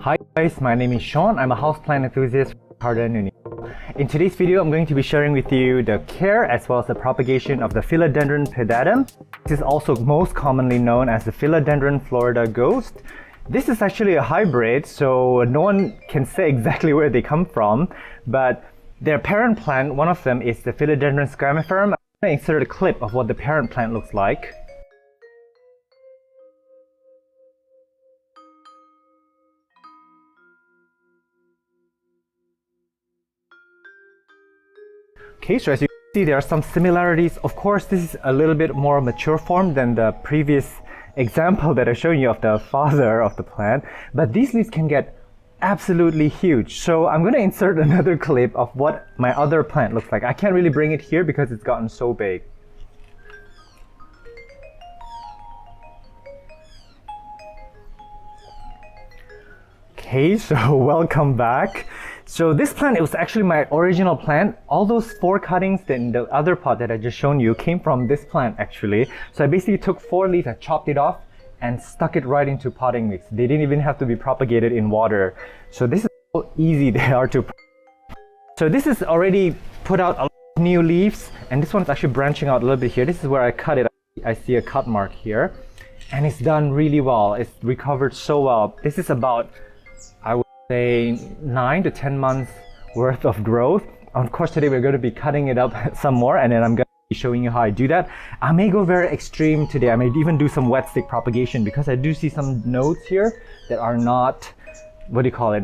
Hi guys, my name is Sean. I'm a houseplant enthusiast from Jakarta, Indonesia. In today's video, I'm going to be sharing with you the care as well as the propagation of the Philodendron pedatum. This is also most commonly known as the Philodendron Florida Ghost. This is actually a hybrid, so no one can say exactly where they come from, but their parent plant, one of them is the Philodendron scramiferum. I'm going to insert a clip of what the parent plant looks like. Okay, so as you can see, there are some similarities. Of course, this is a little bit more mature form than the previous example that I showed you of the father of the plant, but these leaves can get absolutely huge. So I'm going to insert another clip of what my other plant looks like. I can't really bring it here because it's gotten so big. Okay, so welcome back. So this plant, it was actually my original plant. All those 4 cuttings in the other pot that I just shown you came from this plant actually. So I basically took 4 leaves, I chopped it off and stuck it right into potting mix. They didn't even have to be propagated in water. So this is how easy they are to. So this is already put out a lot of new leaves, and this one's actually branching out a little bit here. This is where I cut it. I see a cut mark here, and it's done really well. It's recovered so well. This is about, I would say, 9 to 10 months worth of growth. Of course, today we're going to be cutting it up some more, and then I'm going to be showing you how I do that. I may go very extreme today. I may even do some wet stick propagation because I do see some nodes here that are not, what do you call it?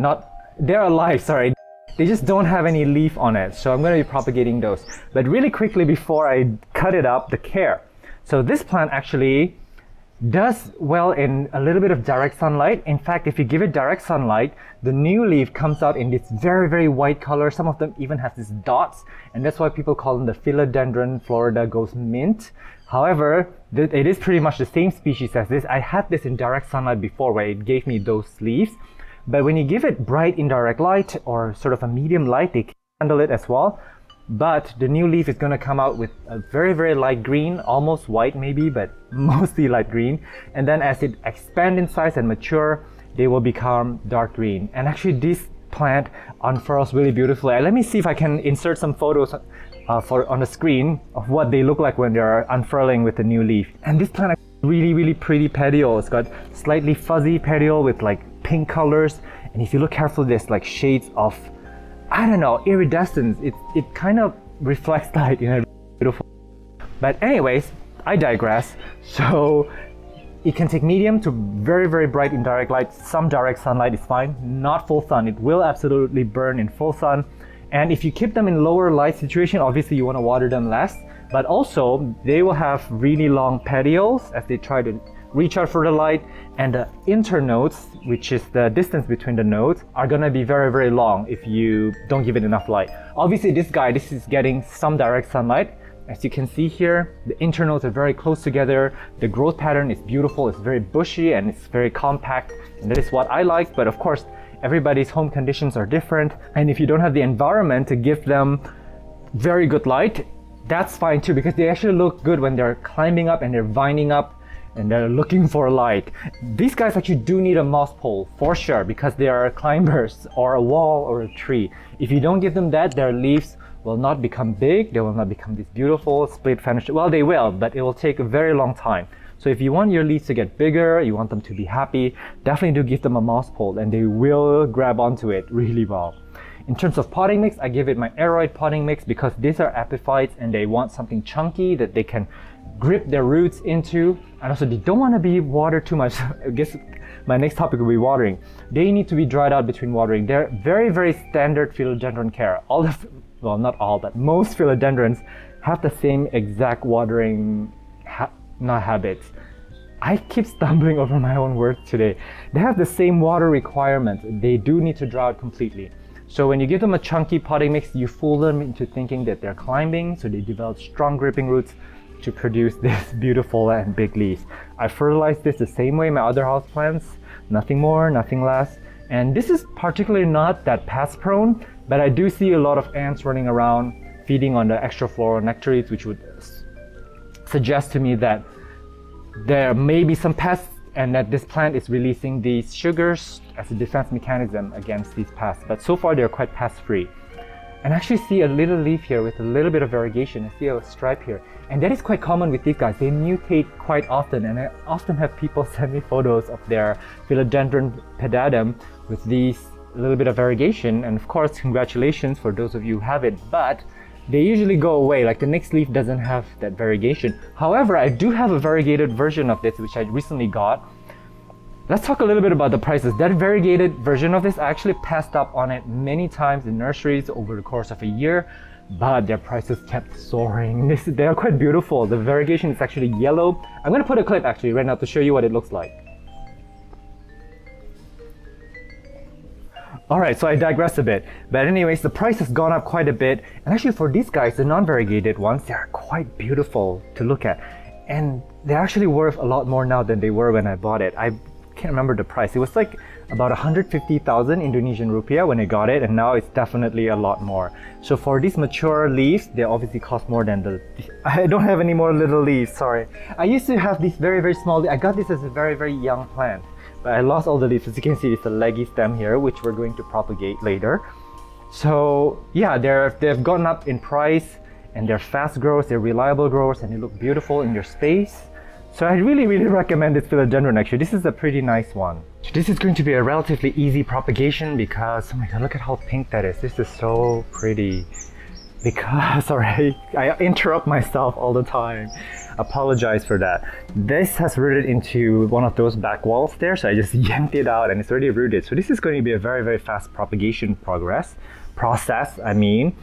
They're alive, sorry. They just don't have any leaf on it. So I'm going to be propagating those. But really quickly before I cut it up, the care. So this plant actually does well in a little bit of direct sunlight. In fact, if you give it direct sunlight, the new leaf comes out in this very, very white color. Some of them even have these dots, and that's why people call them the Philodendron Florida Ghost mint. However, it is pretty much the same species as this. I had this in direct sunlight before where it gave me those leaves, but when you give it bright indirect light or sort of a medium light, they can handle it as well. But the new leaf is going to come out with a very, very light green, almost white maybe, but mostly light green. And then as it expands in size and mature, they will become dark green. And actually this plant unfurls really beautifully. Let me see if I can insert some photos on the screen of what they look like when they're unfurling with the new leaf. And this plant has really, really pretty petiole. It's got slightly fuzzy petiole with like pink colors. And if you look carefully, there's like shades of, I don't know, iridescence. It kind of reflects light in a beautiful. But anyways, I digress. So it can take medium to very, very bright indirect light. Some direct sunlight is fine, not full sun. It will absolutely burn in full sun. And if you keep them in lower light situation, obviously you want to water them less. But also they will have really long petioles as they try to reach out for the light, and the internodes, which is the distance between the nodes, are gonna be very, very long if you don't give it enough light. Obviously this is getting some direct sunlight. As you can see here, the internodes are very close together. The growth pattern is beautiful, it's very bushy and it's very compact, and that is what I like. But of course, everybody's home conditions are different, and if you don't have the environment to give them very good light, that's fine too, because they actually look good when they're climbing up and they're vining up and they're looking for light. These guys actually do need a moss pole for sure, because they are climbers, or a wall or a tree. If you don't give them that, their leaves will not become big. They will not become this beautiful split finish. Well, they will, but it will take a very long time. So if you want your leaves to get bigger, you want them to be happy, definitely do give them a moss pole, and they will grab onto it really well. In terms of potting mix, I give it my aroid potting mix because these are epiphytes and they want something chunky that they can grip their roots into, and also they don't want to be watered too much. I guess my next topic will be watering. They need to be dried out between watering. They're very, very standard philodendron care. Well, not all, but most philodendrons have the same exact watering habits. I keep stumbling over my own words today. They have the same water requirements. They do need to dry out completely. So when you give them a chunky potting mix, you fool them into thinking that they're climbing, so they develop strong gripping roots to produce this beautiful and big leaves. I fertilize this the same way my other houseplants, nothing more, nothing less. And this is particularly not that pest prone, but I do see a lot of ants running around feeding on the extra floral nectaries, which would suggest to me that there may be some pests and that this plant is releasing these sugars as a defense mechanism against these pests. But so far they're quite pest-free. And I actually see a little leaf here with a little bit of variegation. I see a stripe here. And that is quite common with these guys. They mutate quite often, and I often have people send me photos of their Philodendron pedatum with these little bit of variegation. And of course, congratulations for those of you who have it, but they usually go away. Like the next leaf doesn't have that variegation. However, I do have a variegated version of this, which I recently got. Let's talk a little bit about the prices. That variegated version of this, I actually passed up on it many times in nurseries over the course of a year, but their prices kept soaring. They're quite beautiful. The variegation is actually yellow. I'm gonna put a clip actually right now to show you what it looks like. Alright, so I digress a bit. But anyways, the price has gone up quite a bit. And actually for these guys, the non-variegated ones, they are quite beautiful to look at. And they're actually worth a lot more now than they were when I bought it. I can't remember the price. It was like about 150,000 Indonesian rupiah when I got it, and now it's definitely a lot more. So for these mature leaves, they obviously cost more than the... I don't have any more little leaves, sorry. I used to have these very, very small... I got this as a very, very young plant, but I lost all the leaves. As you can see, it's a leggy stem here, which we're going to propagate later. So yeah, they've gone up in price, and they're fast growers, they're reliable growers, and they look beautiful in your space. So I really, really recommend this philodendron actually. This is a pretty nice one. This is going to be a relatively easy propagation because, oh my god, look at how pink that is. This is so pretty. Because, sorry, I interrupt myself all the time. Apologize for that. This has rooted into one of those back walls there, so I just yanked it out and it's already rooted. So this is going to be a very, very fast propagation process, I mean.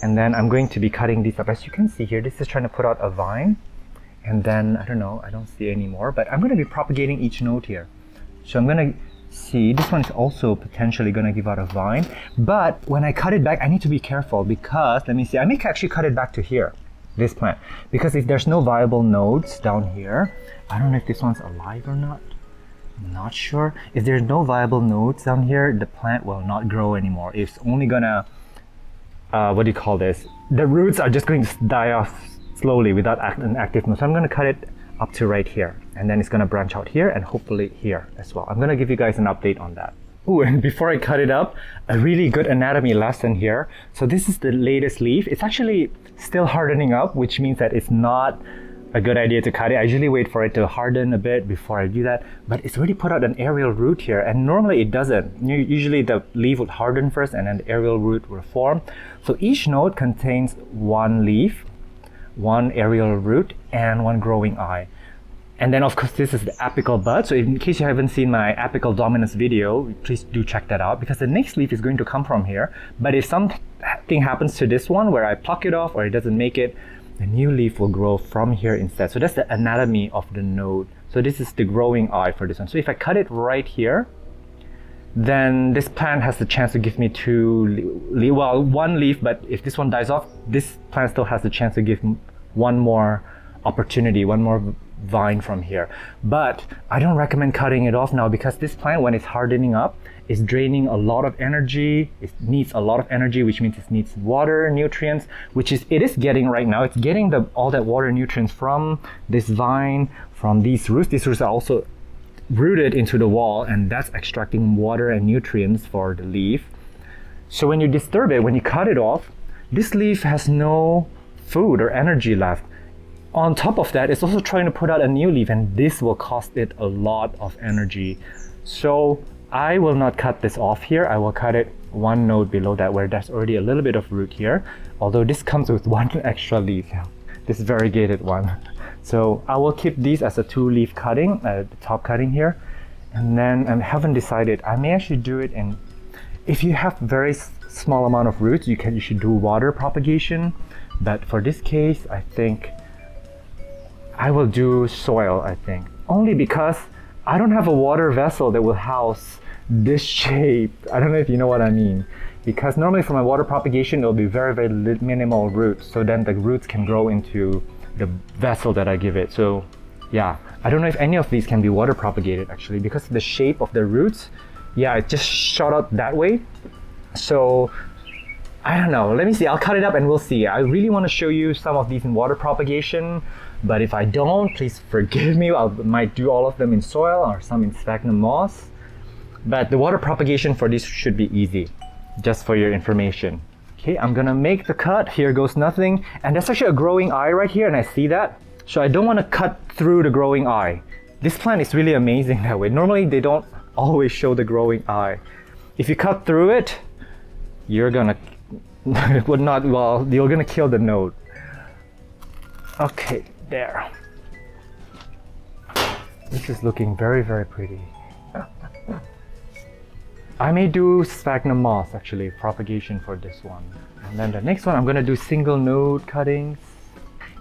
And then I'm going to be cutting these up. As you can see here, this is trying to put out a vine. And then, I don't know, I don't see any more, but I'm going to be propagating each node here. So I'm going to see, this one is also potentially going to give out a vine. But when I cut it back, I need to be careful because, let me see, I may actually cut it back to here, this plant. Because if there's no viable nodes down here, I don't know if this one's alive or not. I'm not sure. If there's no viable nodes down here, the plant will not grow anymore. It's only going to, what do you call this? The roots are just going to die off slowly without an active node. So I'm going to cut it up to right here, and then it's going to branch out here and hopefully here as well. I'm going to give you guys an update on that. Ooh, and before I cut it up, a really good anatomy lesson here. So this is the latest leaf. It's actually still hardening up, which means that it's not a good idea to cut it. I usually wait for it to harden a bit before I do that, but it's already put out an aerial root here, and normally it doesn't. Usually the leaf would harden first and then the aerial root will form. So each node contains one leaf, one aerial root, and one growing eye. And then of course this is the apical bud. So in case you haven't seen my apical dominance video, please do check that out because the next leaf is going to come from here. But if something happens to this one where I pluck it off or it doesn't make it, the new leaf will grow from here instead. So that's the anatomy of the node. So this is the growing eye for this one. So if I cut it right here, then this plant has the chance to give me one leaf, but if this one dies off, this plant still has the chance to give one more opportunity, one more vine from here. But I don't recommend cutting it off now because this plant, when it's hardening up, is draining a lot of energy. It needs a lot of energy, which means it needs water, nutrients, which it is getting right now. It's getting all that water nutrients from this vine, from these roots. These roots are also rooted into the wall, and that's extracting water and nutrients for the leaf. So when you disturb it, when you cut it off, this leaf has no food or energy left. On top of that, it's also trying to put out a new leaf, and this will cost it a lot of energy. So I will not cut this off here. I will cut it one node below that where there's already a little bit of root here, although this comes with one extra leaf, this variegated one. So I will keep these as a 2-leaf cutting, the top cutting here. And then I haven't decided, I may actually do it in, if you have very small amount of roots, you should do water propagation. But for this case, I think I will do soil, I think. Only because I don't have a water vessel that will house this shape. I don't know if you know what I mean. Because normally for my water propagation, it'll be very, very minimal roots. So then the roots can grow into the vessel that I give it. So yeah, I don't know if any of these can be water propagated actually, because the shape of the roots, yeah, it just shot out that way. So I don't know, let me see, I'll cut it up and we'll see. I really want to show you some of these in water propagation, But if I don't, please forgive me. I might do all of them in soil or some in sphagnum moss. But the water propagation for this should be easy, just for your information. Okay, I'm gonna make the cut. Here goes nothing. And there's actually a growing eye right here, and I see that. So I don't want to cut through the growing eye. This plant is really amazing that way. Normally they don't always show the growing eye. If you cut through it, you're gonna you're gonna kill the node. Okay, there. This is looking very, very pretty. I may do sphagnum moss actually, propagation for this one. And then the next one, I'm gonna do single node cuttings.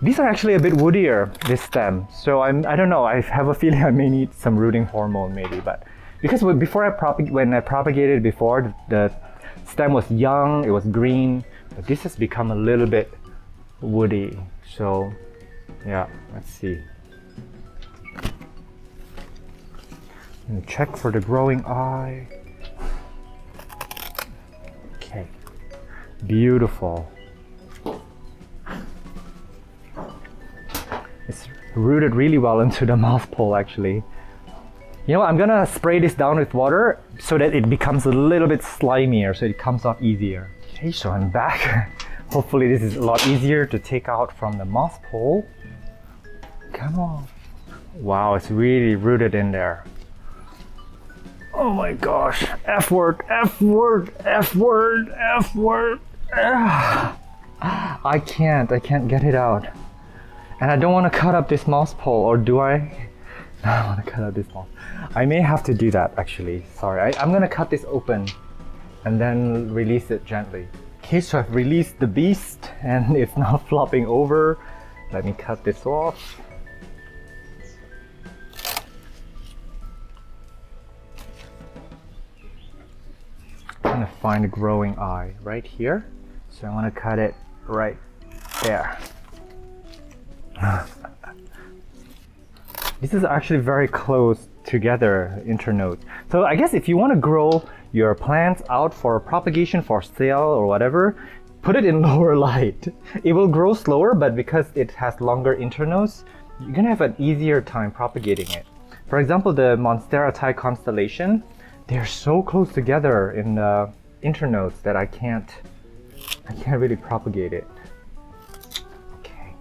These are actually a bit woodier, this stem. So I don't know, I have a feeling I may need some rooting hormone maybe, but because when I propagated before, the stem was young, it was green, but this has become a little bit woody. So yeah, let's see. And check for the growing eye. Okay, beautiful. It's rooted really well into the moss pole actually. You know what, I'm gonna spray this down with water so that it becomes a little bit slimier, so it comes off easier. Okay, so I'm back. Hopefully this is a lot easier to take out from the moss pole. Come on. Wow, it's really rooted in there. Oh my gosh, F word, F word, F word, F word. I can't get it out. And I don't want to cut up this moss pole, or do I? I want to cut out this moss. I may have to do that actually, sorry. I'm gonna cut this open and then release it gently. Okay, so I've released the beast and it's now flopping over. Let me cut this off. I'm gonna find a growing eye right here. So I want to cut it right there. This is actually very close together, internodes. So I guess if you want to grow your plants out for propagation for sale or whatever, put it in lower light. It will grow slower, but because it has longer internodes, you're gonna have an easier time propagating it. For example, the Monstera Thai constellation, they're so close together in the internodes that I can't really propagate it. Okay,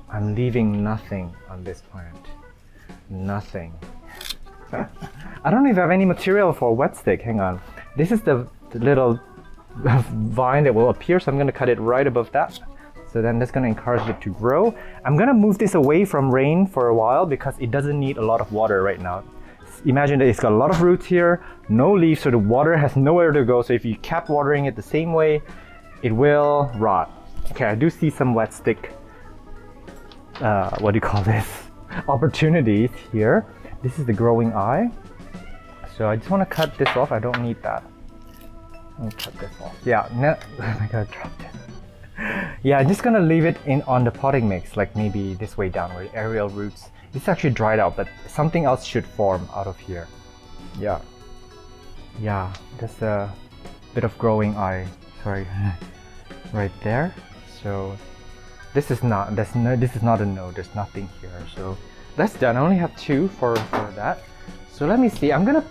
I'm leaving nothing on this plant. Nothing. I don't even have any material for a wet stick. Hang on. This is the little vine that will appear, so I'm gonna cut it right above that. So then that's gonna encourage it to grow. I'm gonna move this away from rain for a while because it doesn't need a lot of water right now. Imagine that it's got a lot of roots here, no leaves, so the water has nowhere to go. So if you kept watering it the same way, it will rot. Okay, I do see some wet stick, what do you call this? Opportunities here. This is the growing eye. So I just want to cut this off. I don't need that. Let me cut this off. Yeah, oh my god, I dropped it. Yeah, I'm just gonna leave it on the potting mix, like maybe this way down where the aerial roots. It's actually dried out, but something else should form out of here. Yeah. Yeah, there's a bit of growing eye. Sorry. Right there. So this is not a node. There's nothing here. So that's done. I only have two for that. So let me see. I'm gonna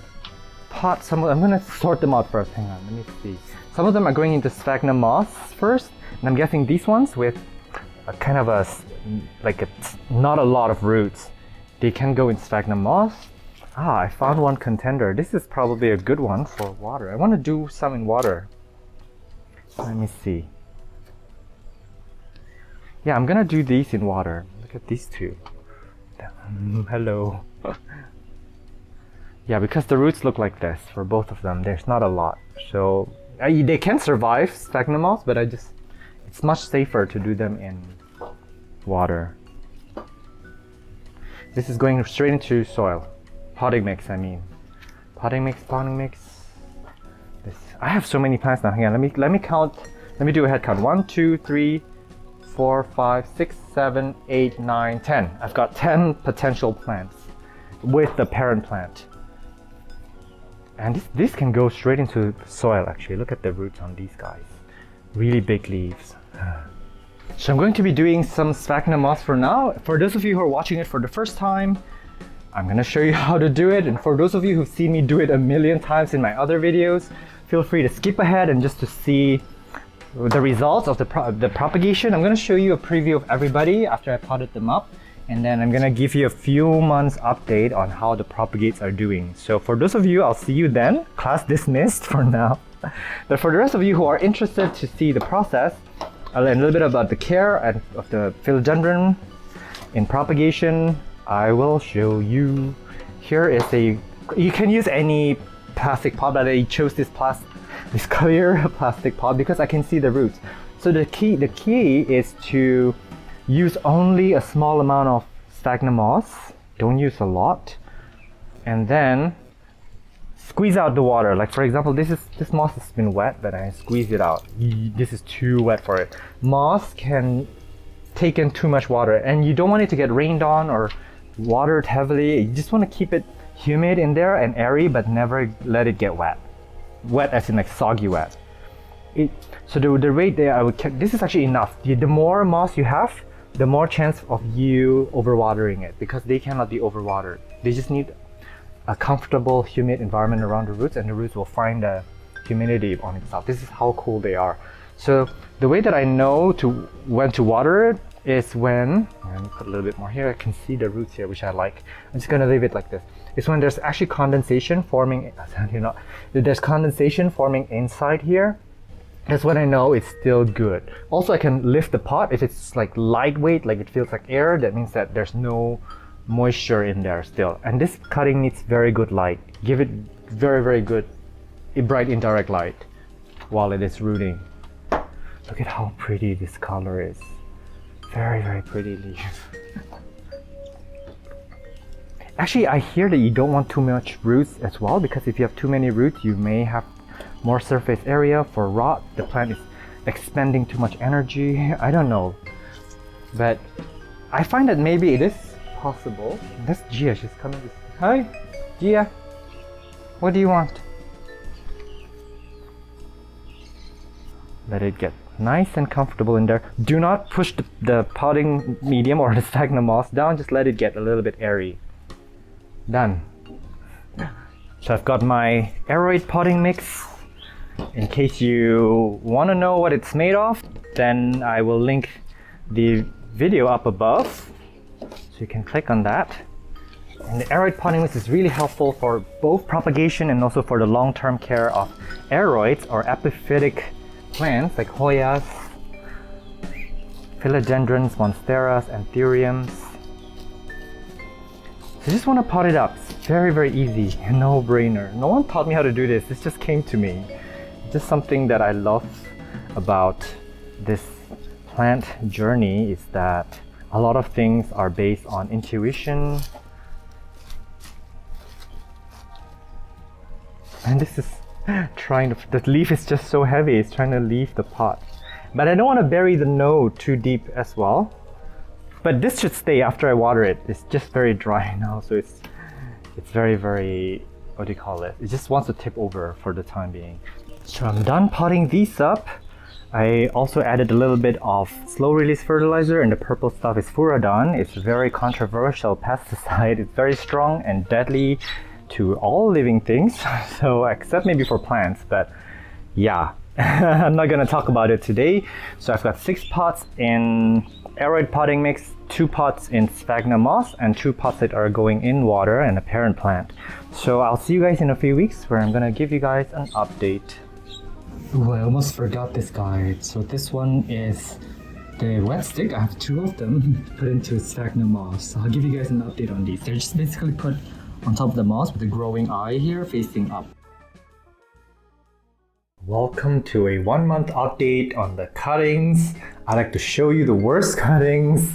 pot some. I'm gonna sort them out first. Hang on. Let me see. Some of them are going into sphagnum moss first, and I'm guessing these ones with a kind of not a lot of roots. They can go in sphagnum moss. Ah, I found one contender. This is probably a good one for water. I want to do some in water. Let me see. Yeah, I'm gonna do these in water. Look at these two. Hello. Yeah, because the roots look like this for both of them. There's not a lot. So they can survive sphagnum moss, but it's much safer to do them in water. This is going straight into soil. Potting mix, I mean. Potting mix. This. I have so many plants now. Hang on, let me count. Let me do a head count. 1, 2, 3, 4, 5, 6, 7, 8, 9, 10. I've got 10 potential plants with the parent plant. And this can go straight into soil actually. Look at the roots on these guys. Really big leaves. So I'm going to be doing some sphagnum moss for now. For those of you who are watching it for the first time, I'm going to show you how to do it. And for those of you who've seen me do it a million times in my other videos, feel free to skip ahead and just to see the results of the propagation. I'm going to show you a preview of everybody after I potted them up. And then I'm going to give you a few months update on how the propagates are doing. So for those of you, I'll see you then. Class dismissed for now. But for the rest of you who are interested to see the process, I'll learn a little bit about the care of the philodendron in propagation. I will show you. Here is you can use any plastic pot, but I chose this clear plastic pot because I can see the roots. So the key is to use only a small amount of sphagnum moss. Don't use a lot. And then squeeze out the water. Like for example, this moss has been wet, but I squeeze it out. This is too wet for it. Moss can take in too much water, and you don't want it to get rained on or watered heavily. You just want to keep it humid in there and airy, but never let it get wet. Wet as in like soggy wet. So the rate there, this is actually enough. The more moss you have, the more chance of you overwatering it, because they cannot be overwatered. They just need a comfortable, humid environment around the roots, and the roots will find the humidity on itself. This is how cool they are. So the way that I know when to water it is when, let me put a little bit more here, I can see the roots here, which I like. I'm just gonna leave it like this. It's when there's actually condensation forming, there's condensation forming inside here. That's when I know it's still good. Also, I can lift the pot. If it's like lightweight, like it feels like air, that means that there's no moisture in there still. And this cutting needs very good light. Give it very, very good, bright indirect light while it is rooting. Look at how pretty this color is. Very, very pretty leaf. Actually, I hear that you don't want too much roots as well, because if you have too many roots, you may have more surface area for rot. The plant is expending too much energy. I don't know. But I find that maybe it is possible. That's Gia, she's coming. Hi, Gia. What do you want? Let it get nice and comfortable in there. Do not push the potting medium or the sphagnum moss down. Just let it get a little bit airy. Done. So I've got my aroid potting mix. In case you want to know what it's made of, then I will link the video up above. So you can click on that. And the aroid potting mix is really helpful for both propagation and also for the long-term care of aroids or epiphytic plants like Hoyas, Philodendrons, Monsteras, Anthuriums. So you just want to pot it up. It's very, very easy, a no-brainer. No one taught me how to do this. This just came to me. It's just something that I love about this plant journey is that a lot of things are based on intuition. And this is the leaf is just so heavy, it's trying to leave the pot. But I don't want to bury the node too deep as well. But this should stay after I water it. It's just very dry now, so it's very, very, what do you call it? It just wants to tip over for the time being. So I'm done potting these up. I also added a little bit of slow release fertilizer, and the purple stuff is Furadon. It's a very controversial pesticide. It's very strong and deadly to all living things, so except maybe for plants, but yeah. I'm not gonna talk about it today. So I've got 6 pots in aroid potting mix, 2 pots in sphagnum moss, and 2 pots that are going in water and a parent plant. So I'll see you guys in a few weeks where I'm gonna give you guys an update. Ooh, I almost forgot this guide. So this one is the wet stick. I have 2 of them put into sphagnum moss. So I'll give you guys an update on these. They're just basically put on top of the moss with a growing eye here facing up. Welcome to a 1-month update on the cuttings. I like to show you the worst cuttings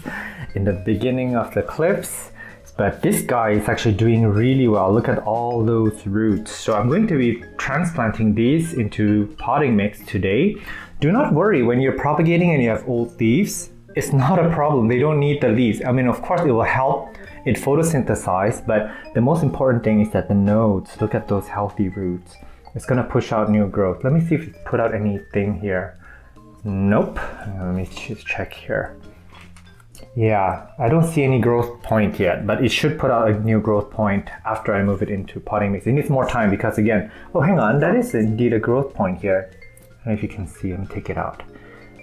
in the beginning of the clips, but this guy is actually doing really well. Look at all those roots. So I'm going to be transplanting these into potting mix today. Do not worry when you're propagating and you have old leaves. It's not a problem. They don't need the leaves. I mean, of course it will help it photosynthesize, but the most important thing is that the nodes, look at those healthy roots. It's gonna push out new growth. Let me see if it's put out anything here. Nope. Let me just check here. Yeah, I don't see any growth point yet, but it should put out a new growth point after I move it into potting mix. It needs more time because again, oh hang on, that is indeed a growth point here. I don't know if you can see, let me take it out.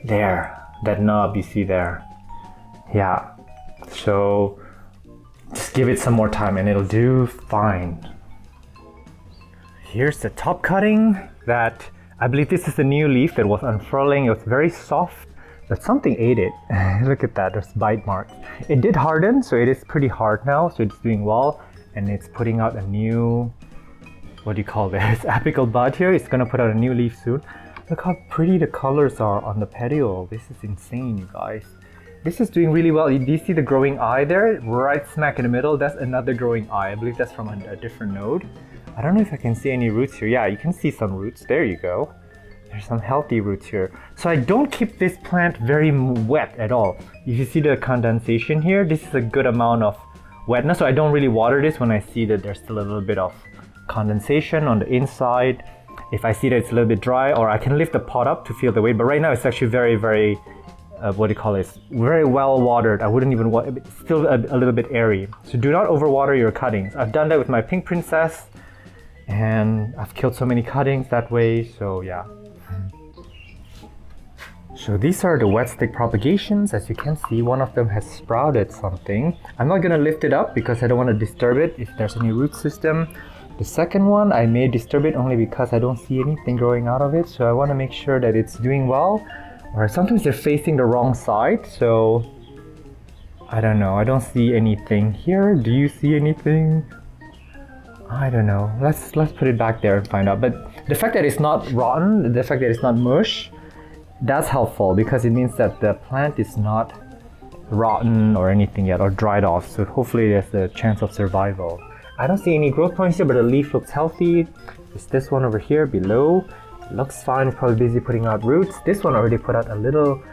There, that knob you see there. Yeah, so just give it some more time and it'll do fine. Here's the top cutting that I believe this is a new leaf that was unfurling. It was very soft, but something ate it. Look at that, there's bite marks. It did harden, so it is pretty hard now, so it's doing well. And it's putting out a new, what do you call this? Apical bud here. It's gonna put out a new leaf soon. Look how pretty the colors are on the petiole. This is insane, you guys. This is doing really well. Do you see the growing eye there? Right smack in the middle, that's another growing eye. I believe that's from a different node. I don't know if I can see any roots here. Yeah, you can see some roots. There you go. There's some healthy roots here. So I don't keep this plant very wet at all. If you see the condensation here, this is a good amount of wetness. So I don't really water this when I see that there's still a little bit of condensation on the inside. If I see that it's a little bit dry, or I can lift the pot up to feel the weight. But right now it's actually very, very, what do you call this? Very well watered. I wouldn't even water, it's still a little bit airy. So do not overwater your cuttings. I've done that with my pink princess. And I've killed so many cuttings that way, so yeah. So these are the wet stick propagations. As you can see, one of them has sprouted something. I'm not gonna lift it up because I don't want to disturb it if there's any root system. The second one, I may disturb it only because I don't see anything growing out of it, so I want to make sure that it's doing well. Or sometimes they're facing the wrong side, so I don't know. I don't see anything here. Do you see anything? I don't know. Let's put it back there and find out. But the fact that it's not rotten, the fact that it's not mush, that's helpful because it means that the plant is not rotten or anything yet or dried off. So hopefully there's a chance of survival. I don't see any growth points here, but the leaf looks healthy. It's this one over here below. It looks fine. It's probably busy putting out roots. This one already put out a little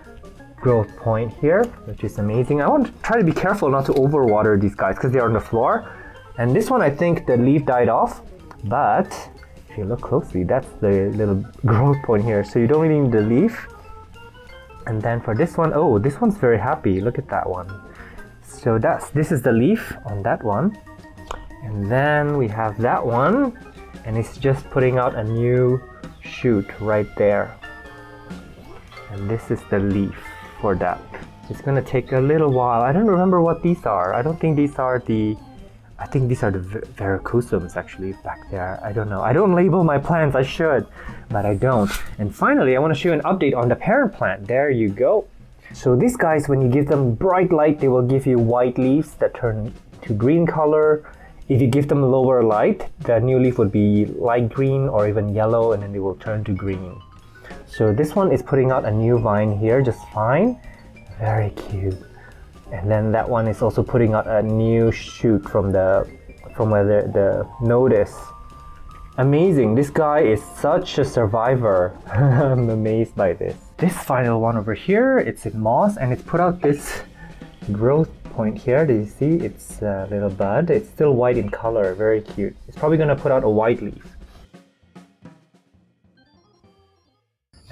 growth point here, which is amazing. I want to try to be careful not to overwater these guys because they're on the floor. And this one, I think the leaf died off, but if you look closely, that's the little growth point here. So you don't really need the leaf. And then for this one, oh, this one's very happy. Look at that one. So this is the leaf on that one. And then we have that one, and it's just putting out a new shoot right there. And this is the leaf for that. It's gonna take a little while. I don't remember what these are. I don't think these are the I think these are the verrucosums actually back there. I don't know. I don't label my plants. I should, but I don't. And finally, I want to show you an update on the parent plant. There you go. So these guys, when you give them bright light, they will give you white leaves that turn to green color. If you give them lower light, the new leaf would be light green or even yellow, and then they will turn to green. So this one is putting out a new vine here just fine. Very cute. And then that one is also putting out a new shoot from where the node is. Amazing, this guy is such a survivor. I'm amazed by this. This final one over here, it's in moss and it's put out this growth point here. Do you see? It's a little bud. It's still white in color, very cute. It's probably gonna put out a white leaf.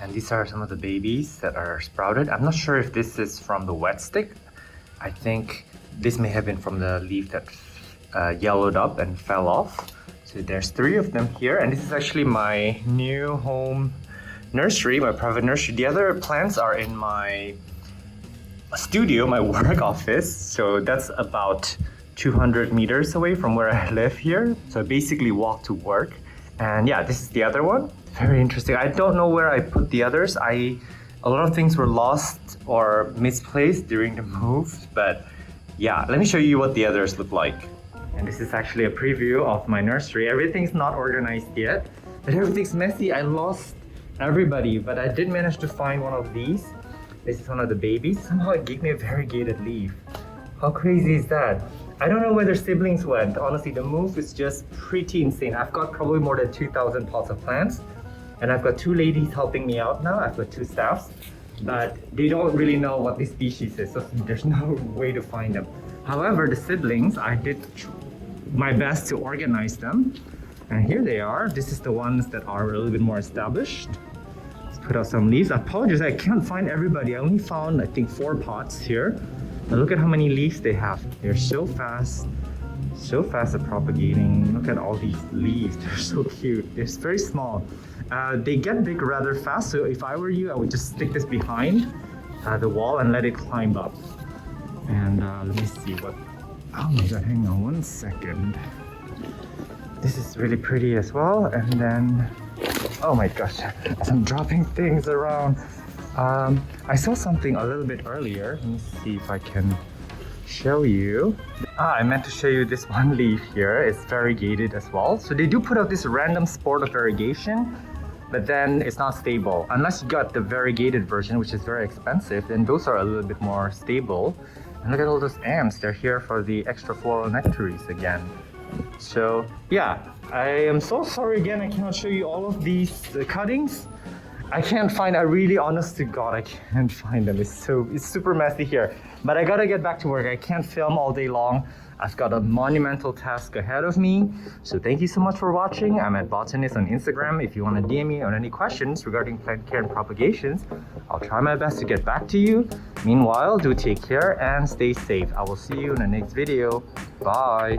And these are some of the babies that are sprouted. I'm not sure if this is from the wet stick. I think this may have been from the leaf that yellowed up and fell off. So there's 3 of them here, and this is actually my new home nursery, my private nursery. The other plants are in my studio, my work office. So that's about 200 meters away from where I live here. So I basically walk to work. And yeah, this is the other one. Very interesting. I don't know where I put the others. A lot of things were lost or misplaced during the move, but yeah, let me show you what the others look like. And this is actually a preview of my nursery. Everything's not organized yet, but everything's messy. I lost everybody, but I did manage to find one of these. This is one of the babies. Somehow it gave me a variegated leaf. How crazy is that? I don't know where their siblings went. Honestly, the move is just pretty insane. I've got probably more than 2,000 pots of plants. And I've got 2 ladies helping me out now. I've got 2 staffs, but they don't really know what this species is, so there's no way to find them. However, the siblings, I did my best to organize them. And here they are. This is the ones that are a little bit more established. put out some leaves. I apologize, I can't find everybody. I only found, I think, 4 pots here. Now look at how many leaves they have. They're so fast at propagating. Look at all these leaves. They're so cute. They're very small. They get big rather fast, so if I were you, I would just stick this behind the wall and let it climb up. And let me see what... Oh my god, hang on one second. This is really pretty as well. And then... Oh my gosh, I'm dropping things around. I saw something a little bit earlier. Let me see if I can show you. I meant to show you this one leaf here. It's variegated as well. So they do put out this random sport of variegation, but then it's not stable. Unless you got the variegated version, which is very expensive, then those are a little bit more stable. And look at all those ants. They're here for the extra floral nectaries again. So yeah, I am so sorry again, I cannot show you all of these cuttings. I can't find, honest to God, I can't find them. It's super messy here. But I gotta get back to work. I can't film all day long. I've got a monumental task ahead of me. So thank you so much for watching. I'm at Botanist on Instagram. If you want to DM me on any questions regarding plant care and propagations, I'll try my best to get back to you. Meanwhile, do take care and stay safe. I will see you in the next video. Bye.